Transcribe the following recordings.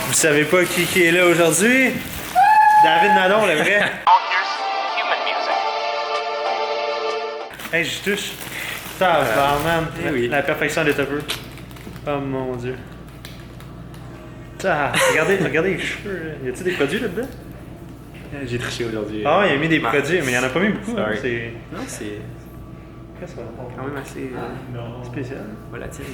Vous savez pas qui est là aujourd'hui? David Nadon, le vrai. Hey, j'y touche. Ça va, man. Oui. La perfection des topeurs. Oh mon dieu. Ça, regardez les cheveux. Là. Y a-t-il des produits là-dedans? J'ai triché aujourd'hui. Ah, il a mis des produits, mais il y en a pas mis beaucoup. Hein. C'est. Non, c'est Qu'est-ce que ça va? quand même assez Spécial. volatile.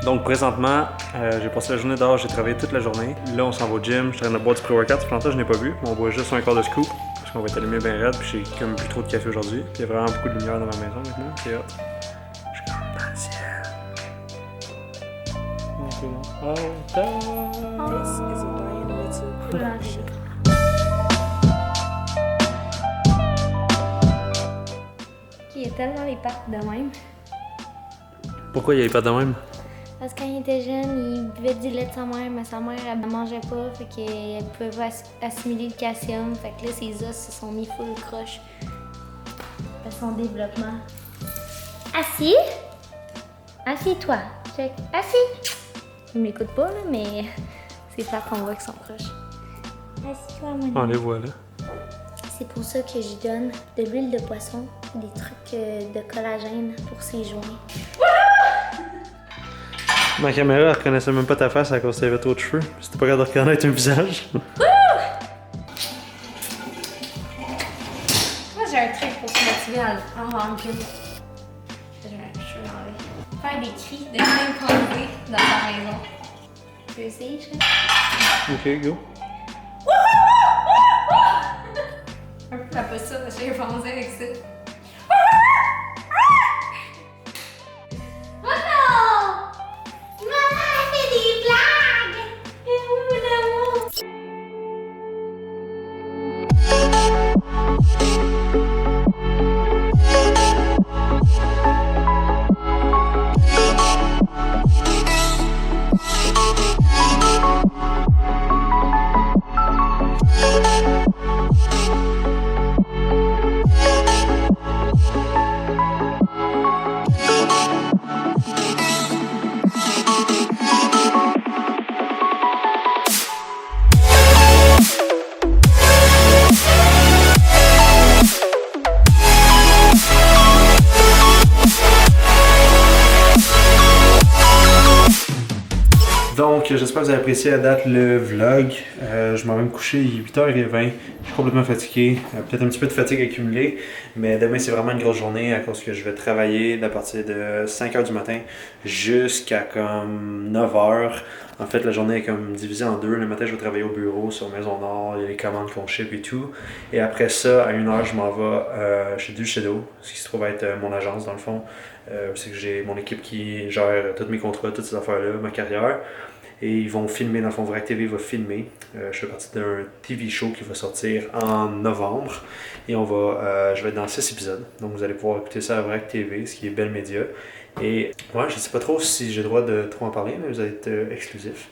Donc présentement, j'ai passé la journée dehors, j'ai travaillé toute la journée. Là, on s'en va au gym, je train de boire du pré-workout. Pendant ça, je n'ai pas bu, mais on boit juste un quart de scoop parce qu'on va être allumé bien raide. Puis j'ai comme bu trop de café aujourd'hui. Puis il y a vraiment beaucoup de lumière dans ma maison maintenant. C'est hot. Je suis comme dans le ciel. This is Brian Mitsu production. Il est tellement les pattes de même. Pourquoi il n'y avait pas de même? Parce que quand il était jeune, il buvait du lait de sa mère, mais sa mère, elle ne mangeait pas, fait qu'elle pouvait pas assimiler le calcium. Fait que là, ses os se sont mis full croche. Fait son développement. Assis? Assis-toi. Check. Assis! Il m'écoute pas, là, mais c'est ça qu'on voit qu'ils sont proches. Assis-toi, mon On les voit là. C'est pour ça que j'y donne de l'huile de poisson, des trucs de collagène pour ses joints. Ma caméra, elle reconnaissait même pas ta face à cause que t'avais trop de cheveux. C'était pas capable de reconnaître un visage. Moi, j'ai un truc pour se motiver en gym. J'ai un cheveu enlevé. Faire des cris de chimpanzé dans ta maison. Tu peux essayer, je Ok, go. Un peu la posture de chimpanzé avec ça. Oh non! Maman, elle fait des blagues! Et où mon amour? Donc, j'espère que vous avez apprécié à date le vlog. Je m'en vais me coucher, il est 8h20. Je suis complètement fatigué. Peut-être un petit peu de fatigue accumulée. Mais demain, c'est vraiment une grosse journée à cause que je vais travailler à partir de 5h du matin jusqu'à comme 9h. En fait, la journée est comme divisée en deux. Le matin, je vais travailler au bureau sur Maison-Nord. Il y a les commandes qu'on ship et tout. Et après ça, à 1h, je m'en vais chez Dulcedo, ce qui se trouve être mon agence dans le fond. C'est que j'ai mon équipe qui gère tous mes contrats, toutes ces affaires-là, ma carrière. Et ils vont filmer, dans le fond, Vrac TV va filmer. Je fais partie d'un TV show qui va sortir en novembre. Et je vais être dans 6 épisodes. Donc vous allez pouvoir écouter ça à Vrac TV, ce qui est Bell Media. Et ouais, je sais pas trop si j'ai le droit de trop en parler, mais vous allez être exclusif.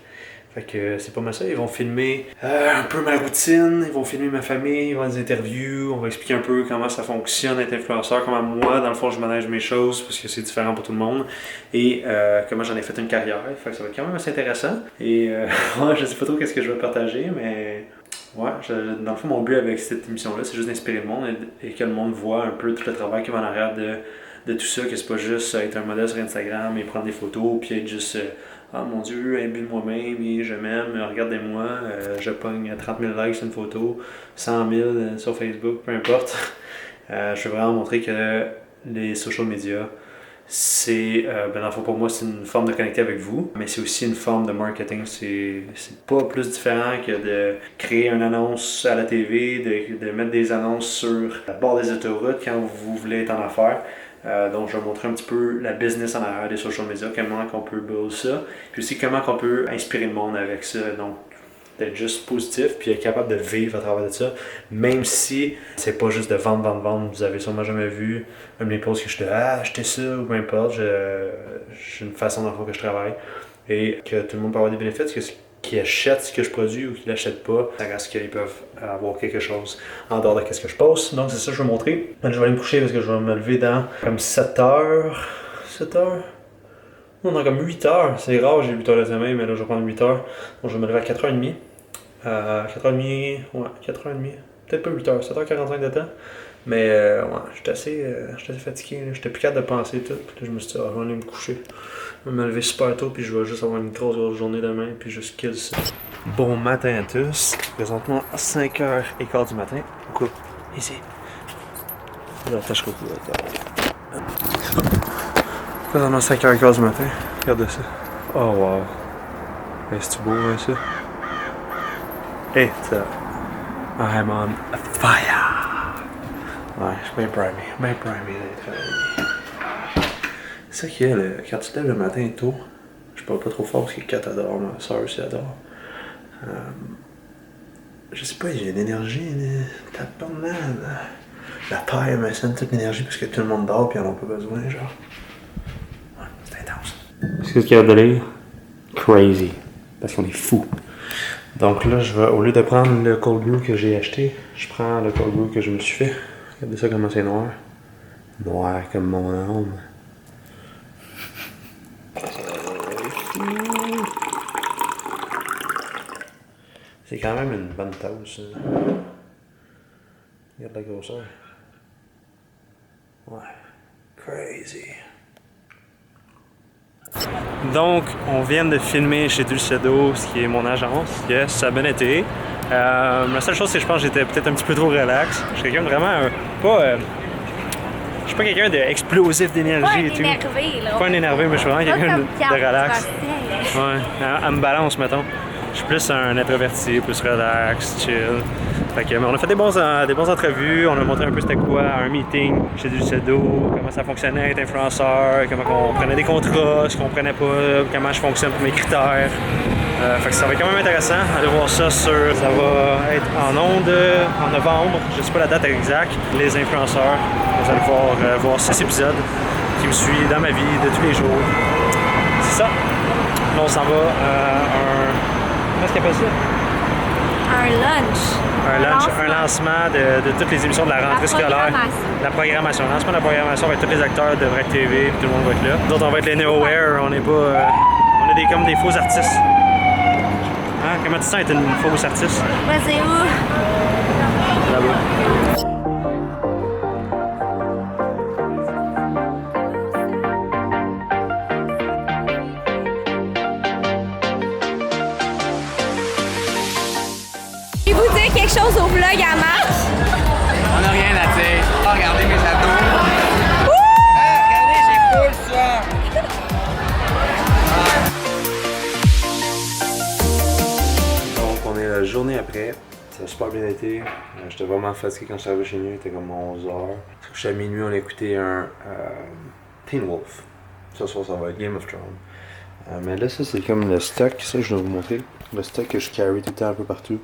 Fait que c'est pas mal ça. Ils vont filmer un peu ma routine, ils vont filmer ma famille, ils vont faire des interviews, on va expliquer un peu comment ça fonctionne être influenceur, comment moi, dans le fond, je manage mes choses, parce que c'est différent pour tout le monde, et comment j'en ai fait une carrière. Fait que ça va être quand même assez intéressant. Et ouais, je sais pas trop qu'est-ce que je vais partager, mais ouais, dans le fond, mon but avec cette émission-là, c'est juste d'inspirer le monde et que le monde voit un peu tout le travail qui va en arrière de tout ça, que c'est pas juste être un modèle sur Instagram et prendre des photos, puis être juste ah mon Dieu, imbu de moi-même et je m'aime, regardez-moi, je pogne 30 000 likes sur une photo, 100 000 sur Facebook, peu importe. Je veux vraiment montrer que les social media, c'est, dans le fond, pour moi, c'est une forme de connecter avec vous, mais c'est aussi une forme de marketing. C'est pas plus différent que de créer une annonce à la TV, de mettre des annonces sur la bord des autoroutes quand vous voulez être en affaires. Donc, je vais montrer un petit peu la business en arrière des social media, comment on peut build ça, puis aussi comment on peut inspirer le monde avec ça. Donc, d'être juste positif puis être capable de vivre à travers de ça, même si c'est pas juste de vendre. Vous avez sûrement jamais vu un de mes posts que je dis achetez ça ou peu importe, j'ai une façon dans le fond que je travaille. et que tout le monde peut avoir des bénéfices, que qu'ils achètent ce que je produis ou qu'ils l'achètent pas, ça reste qu'ils peuvent avoir quelque chose en dehors de ce que je poste. Donc c'est ça que je vais montrer. Je vais aller me coucher parce que je vais me lever dans comme 7 heures. 7 heures? Non, dans comme 8 heures. C'est rare, j'ai 8 heures de sommeil, mais là je vais prendre 8 heures. Donc je vais me lever à 4h30. 4h30, ouais, 4h30. Peut-être pas 8 heures, 7h45 de temps. Mais ouais, j'étais assez fatigué. J'étais plus capable de penser tout. Puis là, je me suis dit, je vais aller me coucher. Je vais me lever super tôt, puis je vais juste avoir une grosse journée demain, puis juste kill ça. Bon matin à tous. Présentement, 5h15 du matin. Coupe, ici. J'attache au cou. Présentement, 5h15 du matin. Regardez ça. Oh wow. Hey, c'est-tu beau, hein, ça? Hey, ça. I'm on fire. Ouais, je suis bien primé d'être. C'est ça qu'il y a, quand tu te lèves le matin tôt, je parle pas trop fort parce que Kat adore, ma soeur aussi adore. Je sais pas, j'ai une énergie, t'as pas mal. La taille me sonne toute l'énergie parce que tout le monde dort et ils en ont pas besoin, genre. Ouais, c'est intense. Qu'est-ce qu'il y a de lire? Crazy. Parce qu'on est fou. Donc là, au lieu de prendre le cold brew que j'ai acheté, je prends le cold brew que je me suis fait. Regardez ça comment c'est noir. Noir comme mon âme. C'est quand même une bonne tasse. Regarde la grosseur. Ouais. Crazy. Donc, on vient de filmer chez Dulcedo, ce qui est mon agence. Yes, ça a bien été. La seule chose, c'est que je pense que j'étais peut-être un petit peu trop relax. Je suis quelqu'un de vraiment je suis pas quelqu'un d'explosif d'énergie et tout. Pas un énervé, mais je suis vraiment quelqu'un de relax. Ouais, à me balance, mettons. Je suis plus un introverti, plus relax, chill. Fait que, on a fait des bons entrevues, on a montré un peu c'était quoi un meeting chez Dulcedo, comment ça fonctionnait être influenceur, comment on prenait des contrats, ce qu'on prenait pas, comment je fonctionne pour mes critères. Fait que ça va être quand même intéressant. Allez voir ça ça va être en ondes en novembre, je sais pas la date exacte. Les influenceurs, vous allez pouvoir voir 6 épisodes qui me suivent dans ma vie de tous les jours. C'est ça. Là on s'en va comment est-ce qu'il appelle ça? Un lancement de toutes les émissions de la rentrée scolaire. La programmation. Lancement de la programmation avec tous les acteurs de Vrac TV, tout le monde va être là. Nous autres, on va être les nowhere, on est pas. On est comme des faux artistes. Hein? Comment tu sens être une fausse artiste? C'est où? Là-bas. Vous dire quelque chose au vlog à Marc? On n'a rien à dire. Oh, regardez mes ados. Regardez, j'ai full soir. Donc, on est la journée après. Ça a super bien été. J'étais vraiment fatigué quand je suis arrivé chez nous. Il était comme 11h. À minuit, on a écouté un Teen Wolf. Ce soir, ça va être Game of Thrones. Mais là, ça, c'est comme le stock. Ça, je vais vous montrer. Le stock que je carry tout le temps un peu partout.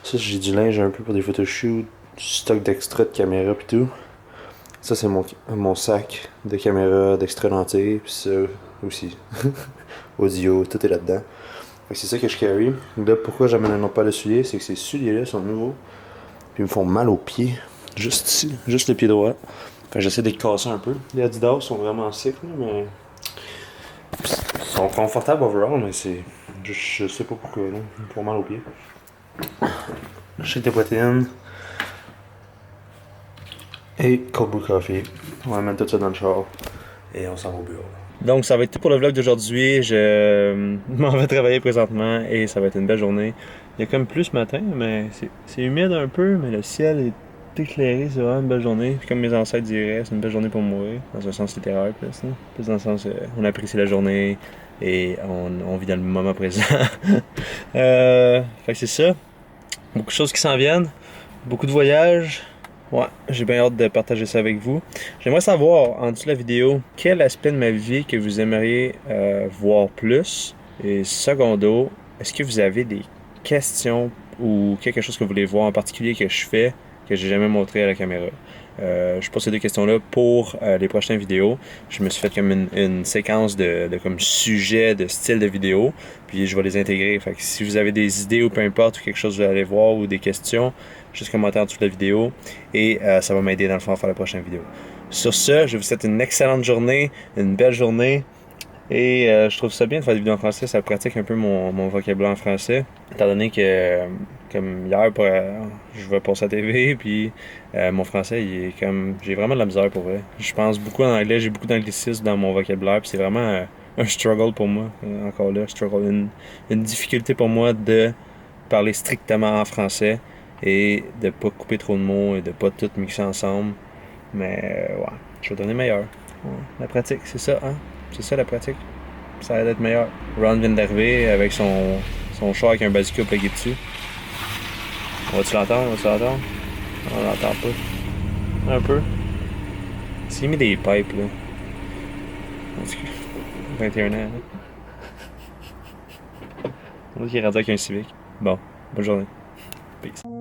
Ça, j'ai du linge un peu pour des photoshoots, du stock d'extra de caméra pis tout. Ça, c'est mon sac de caméra, d'extra lentilles, pis ça aussi. Audio, tout est là-dedans. Fait que c'est ça que je carry. Là, pourquoi j'amène un autre paire de souliers, c'est que ces souliers-là sont nouveaux. Puis ils me font mal aux pieds. Juste ici, juste le pied droit. Fait que j'essaie de les casser un peu. Les Adidas sont vraiment sick, mais ils sont confortables overall, mais c'est. Je sais pas pourquoi, là. Ils me font mal aux pieds. Shake de protéines. Et cold brew coffee. On va mettre tout ça dans le char. Et on s'en va au bureau. Donc ça va être tout pour le vlog d'aujourd'hui. Je m'en vais travailler présentement et ça va être une belle journée. Il y a comme plus ce matin, mais c'est humide un peu, mais le ciel est éclairé, c'est vraiment une belle journée. Puis comme mes ancêtres diraient, c'est une belle journée pour mourir, dans un sens littéraire plus, hein? Plus dans le sens on apprécie la journée et on vit dans le moment présent. Fait que c'est ça. Beaucoup de choses qui s'en viennent, beaucoup de voyages. Ouais, j'ai bien hâte de partager ça avec vous. J'aimerais savoir, en dessous de la vidéo, quel aspect de ma vie que vous aimeriez voir plus. Et secondo, est-ce que vous avez des questions ou quelque chose que vous voulez voir en particulier que je fais, que j'ai jamais montré à la caméra. je pose ces deux questions-là pour les prochaines vidéos. Je me suis fait comme une séquence de comme sujets, de style de vidéo, puis je vais les intégrer. Fait que si vous avez des idées ou peu importe, ou quelque chose que vous allez voir ou des questions, juste commenter en dessous de la vidéo et ça va m'aider dans le fond à faire la prochaine vidéo. Sur ce, je vous souhaite une excellente journée, une belle journée. Et je trouve ça bien de faire des vidéos en français, ça pratique un peu mon vocabulaire en français. Étant donné que, comme hier, je vais passer à la TV, puis mon français, il est comme. J'ai vraiment de la misère pour vrai. Je pense beaucoup en anglais, j'ai beaucoup d'anglicisme dans mon vocabulaire, puis c'est vraiment un struggle pour moi. Encore là, une difficulté pour moi de parler strictement en français et de pas couper trop de mots et de pas tout mixer ensemble. Mais ouais, je vais donner meilleur. Ouais, la pratique, c'est ça, hein? C'est ça la pratique. Ça aide à être meilleur. Ron vient d'arriver avec son char avec un bazooka plugué dessus. On va-tu l'entendre? On l'entend pas. Un peu. S'il met des pipes, là. En tout cas, 21 ans, là. On dirait qu'il est rendu avec un Civic. Bon, bonne journée. Peace.